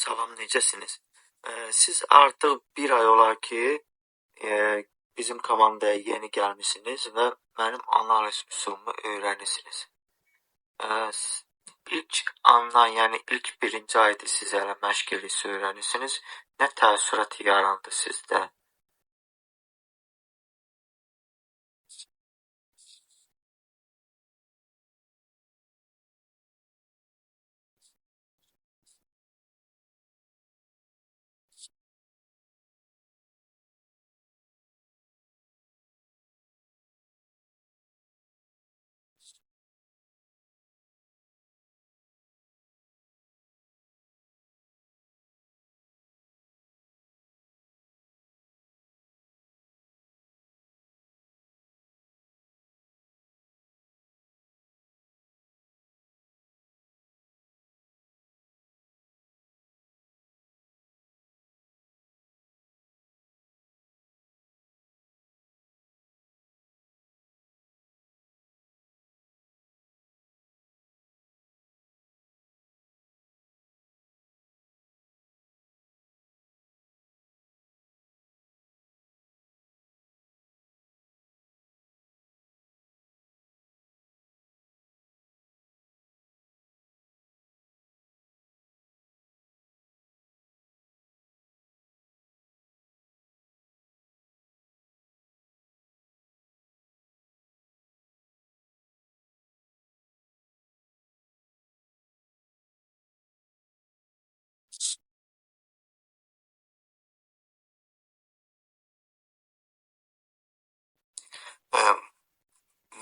Salam, necəsiniz? Siz artıq bir ay olar ki, bizim komandaya yeni gəlmisiniz və mənim analiz üsulumu öyrənirsiniz. İlk andan, yəni ilk birinci ayda siz hələ məşq edirsiniz, öyrənirsiniz. Nə təəssürat yarandı sizdə?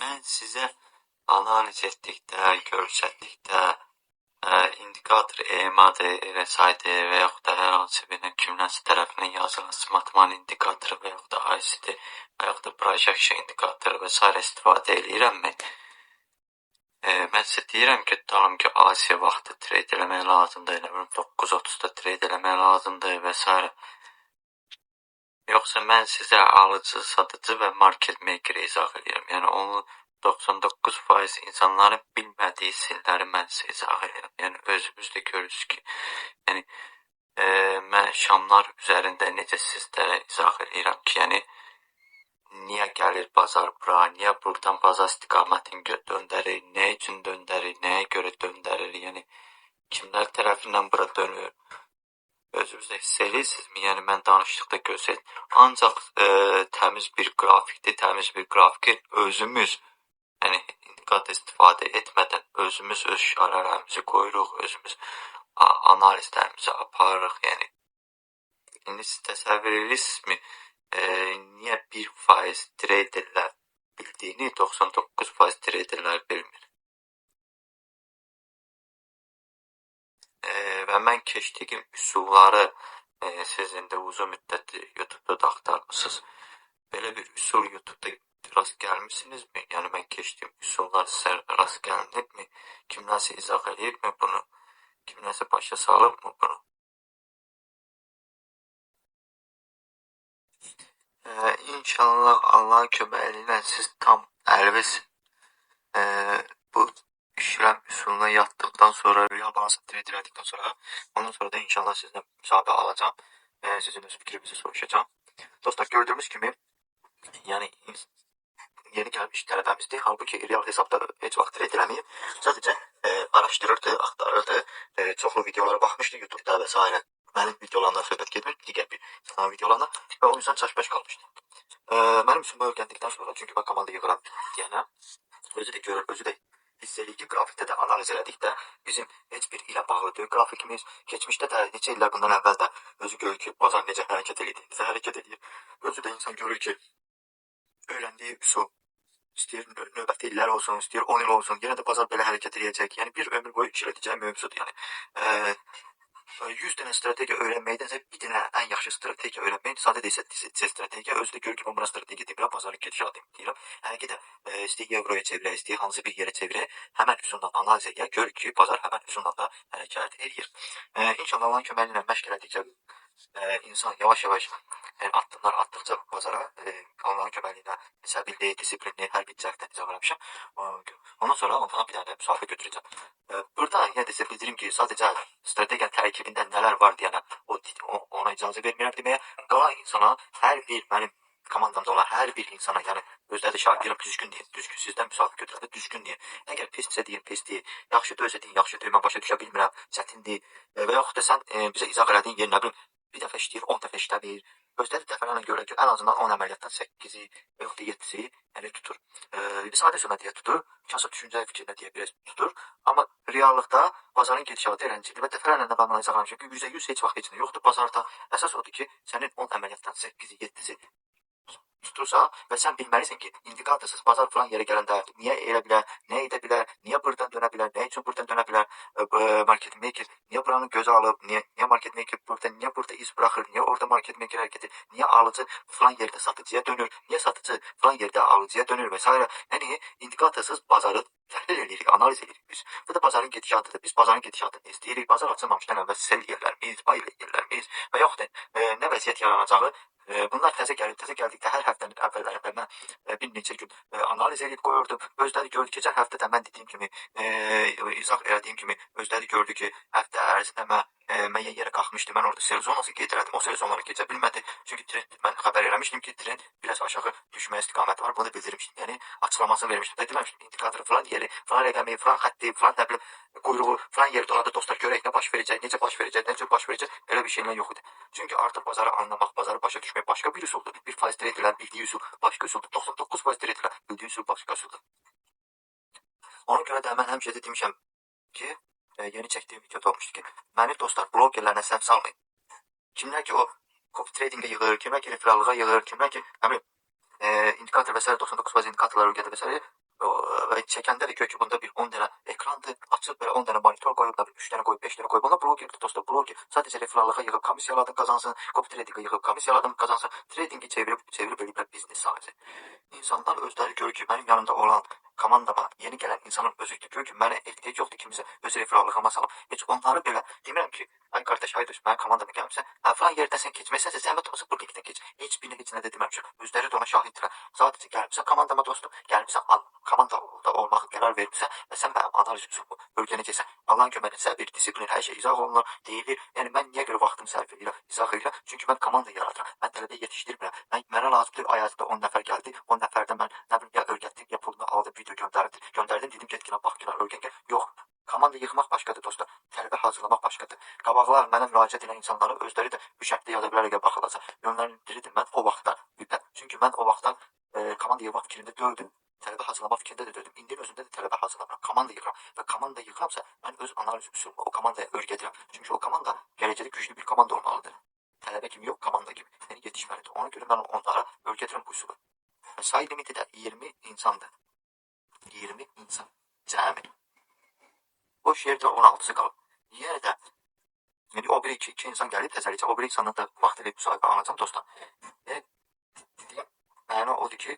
Mən sizə analiz etdikdə, göstərdikdə, indikator EMA-dır, RSI-dir və yaxud da hər hansı bir kimləsə tərəfindən yazılan smatman indikatoru və yaxud da IC-dir və yaxud da projection indikatoru və s. istifadə edirəmmi? Mən sizə deyirəm ki, tutalım ki, AC vaxtı trade eləmək lazımdır, 9:30-da trade eləmək lazımdır və s. Yoxsa mən sizə alıcı, satıcı və market makeri izah edirəm. Yəni onu 99% insanların bilmədiyi silləri mən sizə izah edirəm. Yəni özünüz də görürsünüz ki, yəni mən şamlar üzərində necə sizlərə izah edirəm ki, yəni niyə gəlir bazar bura, niyə buradan bazar istiqamətini döndərir, nə üçün döndərir, nəyə görə döndərir, yəni kimlər tərəfindən bura dönür. Özünüz də hiss edirsinizmi? Yəni mən danışdıqda göstərin. Ancaq təmiz bir qrafikdir, təmiz bir grafiki özümüz, yəni indikator istifadə etmədən özümüz öz şiarələrimizi qoyuruq, özümüz analizlərimizi aparırıq. Yəni indi siz təsəvvür edirsinizmi? Niyə 1% traderlər bildiyini 99% traderlər bilmir? Və mən keçdiyim üsulları sizin də uzun müddət YouTube'da da axtarmısınız. Belə bir üsul YouTube'da rast gəlmisinizmi? Yəni mən keçdiyim üsullar sizə rast gəlinibmi? Kimlərsə izah edibmi bunu? Kimlərsə başa salıbmı bunu? İnşallah Allahın köməyi ilə siz tam əlviz bu işlem üsuluna yattıktan sonra, real balansı trade edildikten sonra, ondan sonra da inşallah sizden müsaade alacağım. Sizin öz fikrinizi soruşacağım. Dostlar, gördüğümüz gibi yani yeni gelmiş tələbəmizdir. Halbuki real hesabda heç vaxt trade eləməyib. Sadəcə araşdırırdı, axtarırdı. Çoxlu videolara baxmışdı YouTube'da və s. Mənim videolarımdan söhbət getmir, digər bir insanların videolarına və o yüzden çaşbaş qalmışdı. Mənim üsulumu öyrəndikdən sonra, çünki ben komanda yığıram deyənə, özü də görür, özü də hiss edir ki, grafikdə də analiz elədikdə bizim heç bir ilə bağlıdır grafikimiz. Keçmişdə də neçə illər bundan əvvəl də özü görür ki, bazar necə hərəkət edir, necə hərəkət edir. Özü də insan görür ki, öyrəndiyi üsul, istəyir növbəti illər olsun, istəyir 10 il olsun, yenə də bazar belə hərəkət edəcək. Yəni bir ömür boyu işlədəcək mövzudur. Yəni 100 dənə strategiya öyrənməkdənsə bir dənə ən yaxşı strategiya öyrənmək, sadə isə strategiya. Özü də görür ki, ben buna strategiya deyirəm, bazarın gedişatı deyirəm. Həqiqi də istəyir euroya çevirək, istəyir hansı bir yerə çevirək, həmən üsuldan analiz edə, görür ki, bazar həmən üsuldan da hərəkət edir. İnşallah Allahın köməyi ilə məşq elədikcə insan yavaş-yavaş addımlar atdıqca bazara Allahın köməyi ilə səbirli, disiplinli, hər bir cəhətdən izah vermişəm. Ondan sonra ondan bir dənə müsahibə götürəcəm. Burada yenə də sizə bildirim ki, sadəcə strategiyanın tərkibində nə nələr var deyənə ona icazə vermirəm deməyə. Qalan insana, hər bir mənim komandamda olan hər bir insana, yəni özləri də şahid deyirəm, düzgün deyin, düzgün sizdən müsafiq götürəndə düzgün deyin. Əgər pissə deyin, pis deyin, yaxşı döysə deyin, yaxşı deyin, mən başa düşə bilmirəm, çətindir və yaxud da sən bizə izah elədiyin yer nə bilim, bir dəfə işləyir, 10 dəfə işləmir. Özləri dəfələrlə görə ki, ən azından 10 əməliyyatdan 8-i və yaxud da 7-si yəni tutur. Sadə sözlə deyə tutur, kasıb düşüncə fikrinə deyə biraz tutur. Amma reallıqda bazarın gedişatı eləncidir və dəfələrlə də mən buna izah eləmişəm ki, %100 heç vaxt heç nə yoxdur bazarda. Əsas odur ki, sənin 10 əməliyyatdan 8-i, 7-si tutursa və sən bilməlisən ki, indikatorsuz bazar falan yerə gələndə niyə elə bilər, nə edə bilər, niyə buradan dönə bilər, nə üçün buradan dönə bilər, market maker niyə buranı gözə alıb, niyə market maker niyə burada iz buraxır, niyə orada market maker hərəkət edir, niyə alıcı falan yerdə satıcıya dönür, niyə satıcı falan yerdə alıcıya dönür və s. Yəni indikatorsuz bazarı təhlil edirik, analiz edirik biz. Bu da bazarın gedişatıdır. Biz bazarın gedişatını istəyirik. Bazar açılmamışdan əvvəl sell eləyərlərmiz, buy eləyərlərmiz və yaxud da nə vəziyyət yaranacağı bunlar təzə gəldikdə hər həftənin əvvəllərində mən bir neçə gün analiz edib qoyurdum. Özləri gördü, keçən həftə də mən dediyim kimi, izah elədiyim kimi özləri gördü ki, həftə ərzində mən müəyyən yerə qalxmışdı. Mən orada sell zonası qeyd elədim. O sell zonları keçə bilmədi. Çünki trend, mən xəbər eləmişdim ki, trend biraz aşağı düşmə istiqaməti var. Bunu da bildirmişdim. Yəni açıqlamasını vermişdim. Və deməmişdim, indikator falan yeri, falan rəqəmi, falan xətti, falan nə bilim, quyruğu, falan yeri donanda dostlar görək nə baş verəcək, necə baş verəcək, necə baş verəcək. Elə bir şeylər yox idi. Çünki artıq bazarı anlamaq, bazarı başa düşmək başqa bir üsuldur. 1% trade edən bildiyi üsul başqa üsuldur. 99% trade edən bildiyi üsul başqa üsuldur. Ona görə də mən həmişə də demişəm ki, yeni çəkdiyim videoda olmuşdu ki, məni dostlar blogerlərlə səhv salmayın. Kimlər ki o copy tradingə yığır, kimlər ki referallığa yığır, kimlər ki indikator və s. 99% indikatorlar öyrədir və s. Və çəkəndə də ki, bunda bir 10 dənə ekrandır, açıb belə 10 dənə monitor qoyub, 3 dənə qoyub, 5 dənə qoyub. Buna blogerdir dostlar, bloger. Sadəcə referallığa yığıb komisiyalardan qazansın, copy tradingə yığıb komisiyalardan qazansın, tradingi çevirib eləyiblər biznes sadəcə. İnsanlar özləri görür ki, mənim yanımda olan komandama yeni gələn insanın özü görür ki, mənə ehtiyac yoxdur kimisə öz referallığıma salım. Heç onları belə demirəm ki, ay qardaş, ay dost, mənim komandama gəlmişsən, falan yerdən sən keçməksənsə, zəhmət olmasa bu linkdən keç. Heç birini heç nə də deməmişəm. Özləri də ona şahiddirlər. Sadəcə gəlmişsən komandama dostum, gəlmişsən komandada olmaq qərar vermişsən və sən mənim analiz üsulumu öyrənəcəksən. Allahın köməyi, səbir, disiplin, hər şey izah olunur, deyilir. Yəni mən niyə görə vaxtımı sərf edirəm, izah edirəm? Çünki mən komanda yaradıram. Mən tələbə yetişdirmirəm. Mənə lazımdır ayazda 10 nəfər gəldi. 10 nəfərdən mən nə bilim ya öyrətdim, ya pulunu aldım, video göndərdim, dedim get bax öyrən gəl. Yox. Komanda yığmaq başqadır dostlar. Tələbə hazırlamaq başqadır. Qabaqlar mənə müraciət edən insanları özləri də bu şərtdə yaza bilərək baxılacaq. Yönləndirirdim mən o vaxtda. Çünki mən o vaxtdan komanda yığmaq fikrində döydüm. Tələbə hazırlamaq fikrində də döydüm. İndi özümdə də tələbə hazırlamıram. Komanda yığıram. Və komanda yığıramsa mən öz analiz üsulumu o komandaya öyrədirəm. Çünki o komanda gələcəkdə güclü bir komanda olmalıdır. Tələbə kimi yox, komanda kimi. Yəni yetişməlidir. Ona görə mən onlara öyrədirəm bu üsulu. Say limiti də 20 insandır. 20 insan. Cəmi. Boş yerdə 16'sı qalıb. Yenə də yəni o bir iki insan gəlib təzəlicə, o bir insanla da vaxt edib müsahibə alacam dostlar. Yəni mənə odur ki,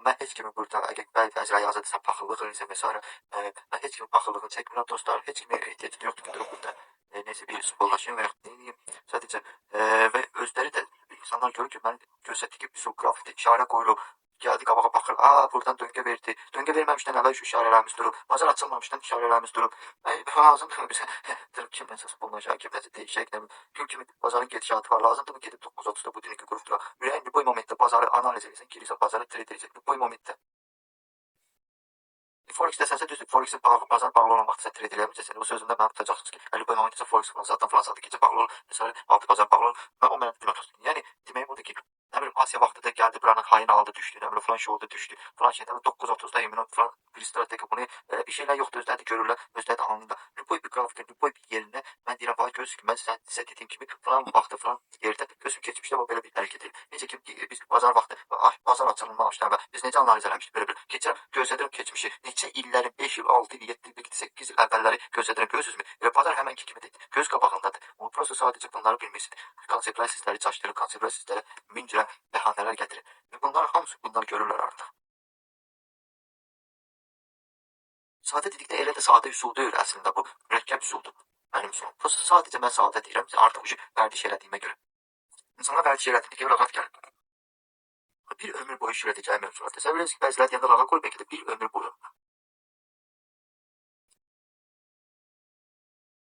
mən heç kimi burada, əgər bəziləri yazırsa paxıllıq eləsə və s. Mən heç kimi paxıllığını çəkmirəm dostlar, heç kimi ehtiyacım yoxdur ki, burada neysə bir sporlaşayım və yaxud neyim. Sadəcə və özləri də insanlar görür ki, mən göstərdiyi bir grafikdə işarə qoyulub, gəldi qabağa baxır, buradan döngə verdi. Döngə verməmişdən əvvəl şu işarələrimiz durub, bazar açılmamışdan işarələrimiz durub. Lazımdır bizə, kimdən səs bulunacaq, kimdən deyişək, gün kimi bazarın gedişatı var, lazımdır mı gedib 9.30'da bu dünkü qrupda. Ürəyin bu momentdə bazarı analiz edirsən, girirsən, bazarı trade edəcək, bu momentdə. Forex desənsə düzdür, Forex'in bazar bağlı olan vaxtı sən trade eləməyəcəksən. O sözümdə mənə tutacaqsınız ki, bu momentdə Forex falan saatdan gecə bağlı olur, məsələn, altı bazar bağlı olur. O mənə deməkdir. Yəni, deməyim odur ki, nə bilim, Asiya vaxtı da gəldi, buranın hayını aldı, düşdü, nə bilim, falan şovda düşdü, falan şeydən 9.30'da emin falan bir strateji bunu, bir şeylər yoxdur, özləri də görürlər, özləri də anında. Lüboy bir qrafikdə, lüboy bir yerinə, mən deyirəm, bax, gözü ki, mən sizə dediyim kimi, falan vaxtı, falan yerdə, gözüm keçmişdə o belə bir hərəkət edir. Necə ki, biz bazar vaxtı, bazar açılmamışdan və biz necə analiz eləmişdik, belə bir, keçirəm, gözlədirəm keçmişi, neçə illərin, 5 il, 6 il, 7 il, 8 il əvvəlləri gözlədirəm, gözünüzmü? Və bazar həmənki kimidir, göz qabağındadır. O, prosto sadəcə bunları bilmirsin. Konseptlər sizləri çaşdırır, konseptlər sizlərə min cürə bəhanələr gətirir. Və bunlar hamısı bunlar görürlər artıq. Sadə dedikdə elə də sadə üsul deyil əslində bu. Mürəkkəb üsuldur mənim üsulum. Prosto sadəcə mən sadə deyirəm. Artıq ucu vərdiş elədiyimə görə. İnsanlar vərdiş elədiyində ki, rahat gəlir. Bir ömür boyu işlədəcəyi mövzular. Təsəvvür edin ki, bəziləri deyəndə lağa qoyub, bəlkə də bir ömür boyu.